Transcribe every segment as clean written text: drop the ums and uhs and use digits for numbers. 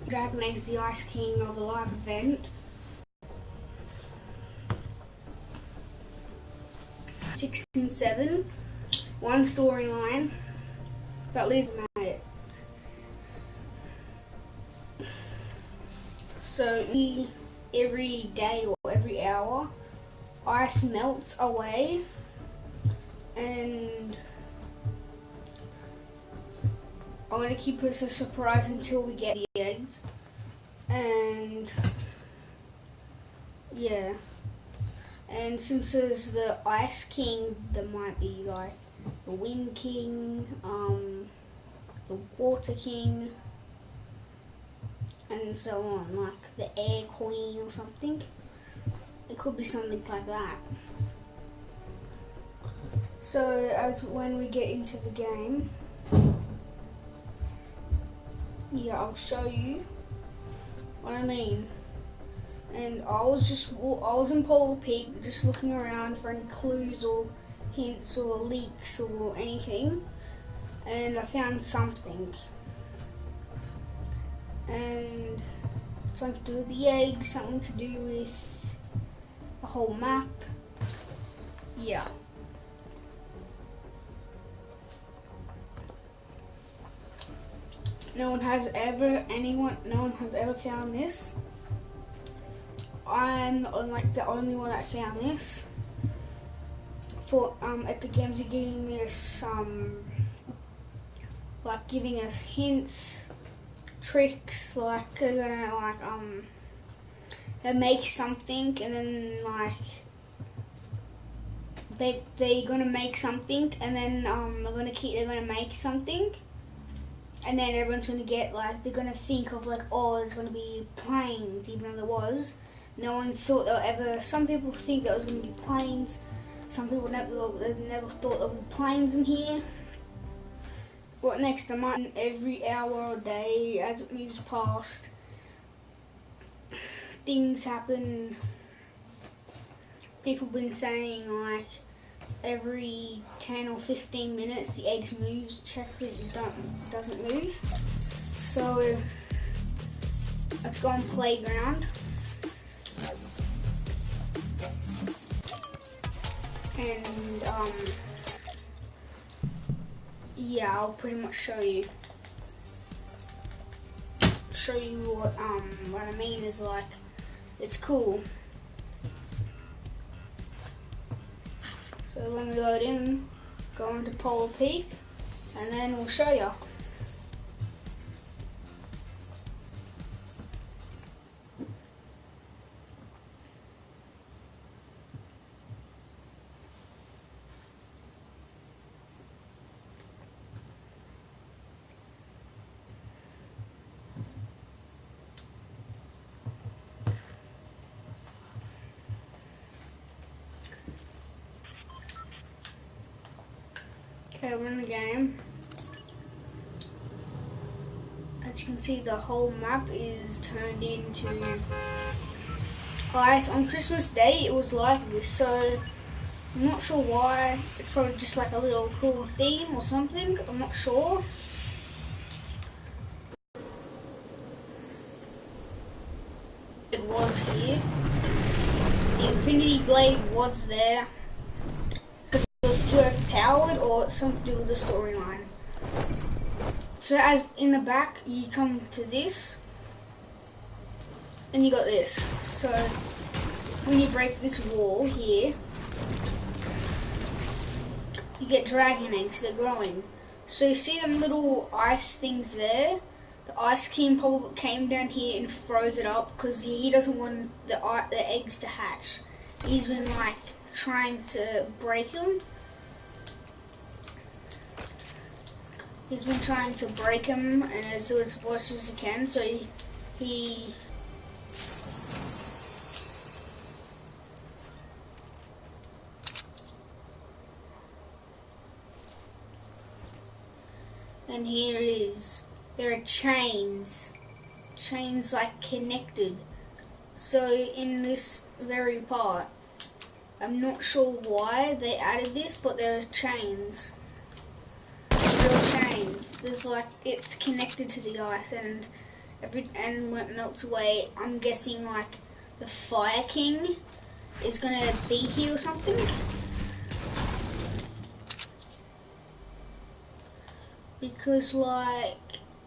Dragon Egg's the Ice King of a live event. 6 and 7. One storyline that leads me it. So every day or every hour, ice melts away, and I want to keep us a surprise until we get the eggs. And yeah, and since there's the Ice King, there might be like the Wind King, the Water King, and so on, like the Air Queen or something. It could be something like that. So as when we get into the game, yeah, I'll show you what I mean. And I was in Polar Peak just looking around for any clues or hints or leaks or anything, and I found something. And something to do with the eggs, something to do with the whole map. Yeah. No one has ever found this. I'm like the only one that found this. For Epic Games are giving us like giving us hints, tricks, like they're gonna they make something and then like they're gonna make something and then they're gonna make something. And then everyone's going to get, like, they're going to think of, like, oh, there's going to be planes, even though there was. No one thought there were ever, some people think there was going to be planes. Some people never thought there would be planes in here. What next? I might, every hour or day, as it moves past, things happen. People have been saying, like, every 10 or 15 minutes the eggs moves, check that it doesn't move. So let's go on playground. And yeah, I'll pretty much show you what I mean is like it's cool. So when we load in, go into Polar Peak, and then we'll show you. Okay, we're in the game. As you can see, the whole map is turned into ice. On Christmas Day, it was like this, so I'm not sure why. It's probably just like a little cool theme or something. I'm not sure. It was here. The Infinity Blade was there. It was too overpowered or it's something to do with the storyline. So as in the back, you come to this, and you got this. So when you break this wall here, you get dragon eggs. They're growing. So you see them little ice things there. The Ice King probably came down here and froze it up because he doesn't want the eggs to hatch. He's been like trying to break them. He's been trying to break them and do as much as he can. So he and here is. There are chains like connected. So in this very part, I'm not sure why they added this, but there are chains. Real chains. There's like, it's connected to the ice, and and when it melts away, I'm guessing like the Fire King is gonna be here or something. Because like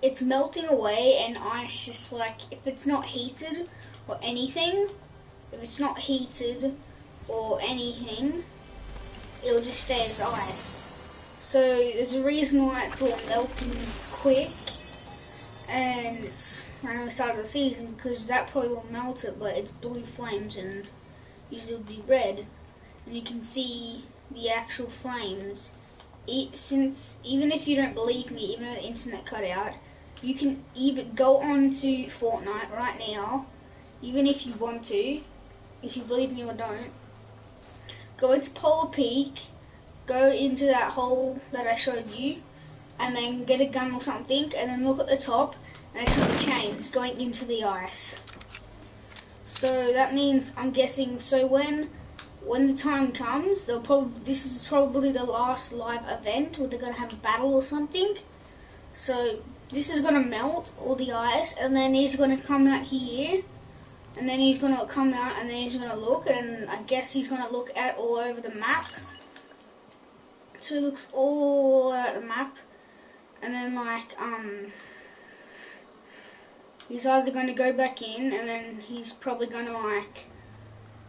it's melting away and ice just like if it's not heated or anything, it'll just stay as ice. So there's a reason why it's all melting quick and it's around the start of the season, because that probably will melt it, but it's blue flames and usually it'll be red, and you can see the actual flames. Even if you don't believe me, even though the internet cut out, you can even go on to Fortnite right now, even if you want to, if you believe me or don't. Go into Polar Peak, go into that hole that I showed you, and then get a gun or something, and then look at the top, and there should be chains going into the ice. So that means, I'm guessing, so when the time comes, this is probably the last live event where they're going to have a battle or something. So this is going to melt all the ice, and then he's going to come out here, and then he's going to come out, and then he's going to look, and I guess he's going to look at all over the map. So he looks all at the map, and then like he's either going to go back in, and then he's probably going to like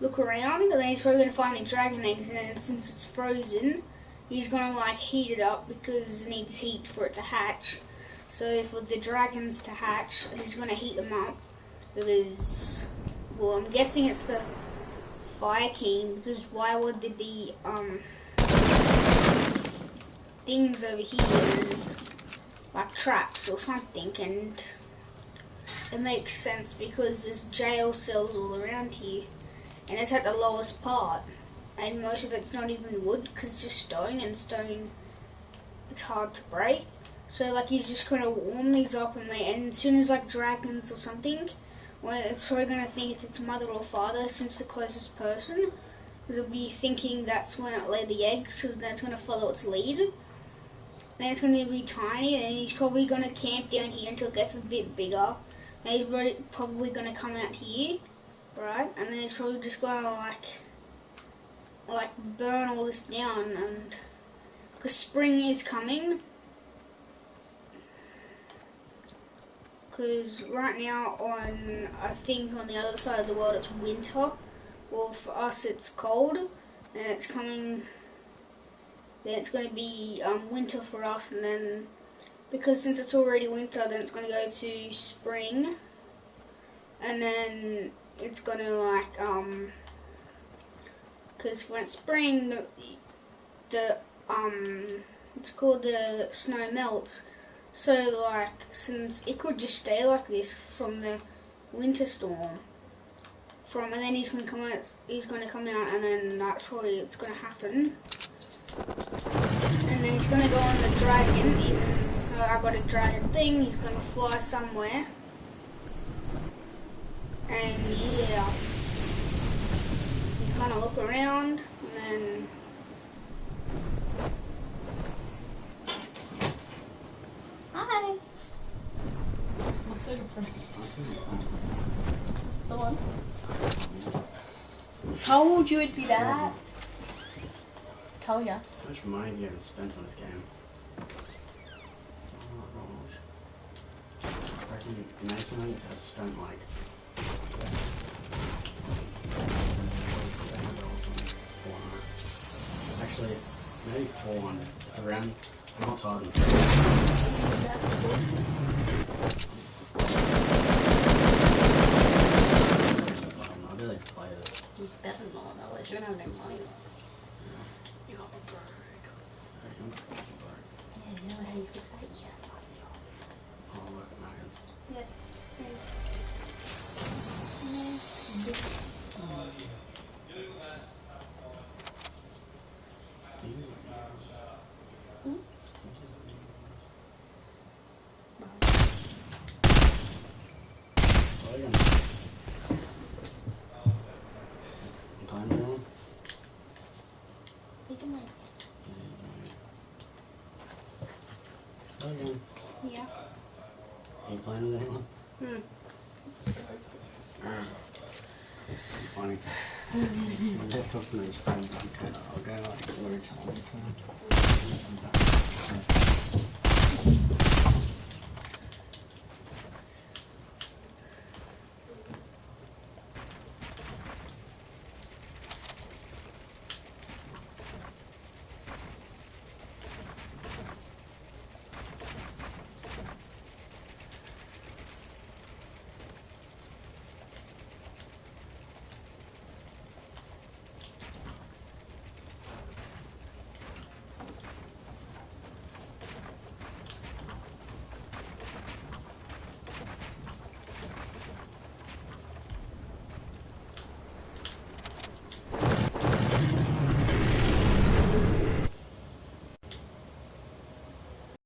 look around, and then he's probably going to find the dragon eggs, and then since it's frozen, he's going to like heat it up because it needs heat for it to hatch. So for the dragons to hatch, he's going to heat them up because, well, I'm guessing it's the Fire King, because why would there be things over here and like traps or something? And it makes sense because there's jail cells all around here. And it's at the lowest part, and most of it's not even wood because it's just stone, and stone, it's hard to break. So like he's just gonna warm these up, and as soon as like dragons or something, well, it's probably gonna think it's its mother or father since the closest person, because it'll be thinking that's when it laid the eggs, because then it's gonna follow its lead. Then it's gonna be tiny, and he's probably gonna camp down here until it gets a bit bigger. And he's probably gonna come out here. Right, and then he's probably just gonna like burn all this down, and because spring is coming. Because right now I think on the other side of the world it's winter. Well, for us it's cold, and it's coming. Then it's going to be winter for us, and then because since it's already winter, then it's going to go to spring, and then it's gonna like because when it's spring, the it's called the snow melts. So like since it could just stay like this from the winter storm, and then he's gonna come out. And then that's probably it's gonna happen. And then he's gonna go on the dragon. Even though I got a dragon thing, he's gonna fly somewhere. And yeah, he's gonna look around, and then hi. Looks like a prince. The one. Told you it'd be that. Told ya. How much money do you have spent on this game? Oh my gosh. I reckon Mason has spent like actually, maybe 400. It's around, I'm not tired of it. I really play it. You better not, otherwise you're gonna have no money. You got me broke. Yeah, you know how you fix that? Yeah, fuck me off. I'll work at Macca's. Yes. Yeah. Are you playing with anyone? Hmm. Funny. They're talking to his friends. I'll go like every time.